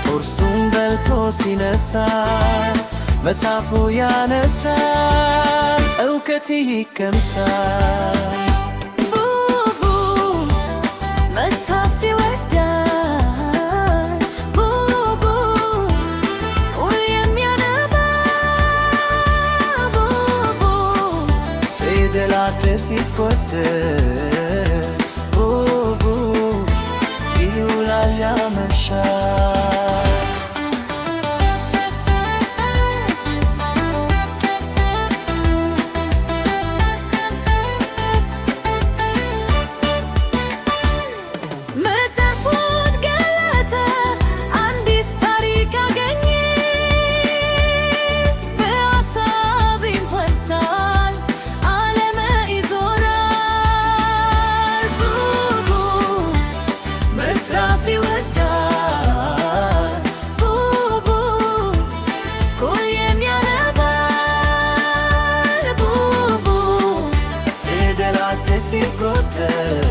ቁርሱን በልቶ ሲነሳ መጽሐፉ ያነሳል እውቀት ይቀምሳል። ቡቡ መጽሐፍ ይወዳል። ቡቡ ሁሌም ያነባል። ቡቡ ፊደላት ሲቆጥር ቡቡ ይውላል ያመሻል። መጽሐፉን ገለጠ አዲስ ታሪክ አገኘ። በሀሳብ ይንፈሳል ዓለም ይዞራል። ቡቡ መጽሐፍ ይወዳል። ቡቡ ሁሌም ያነባል። ቡቡ ፊደላት ሲቆጠር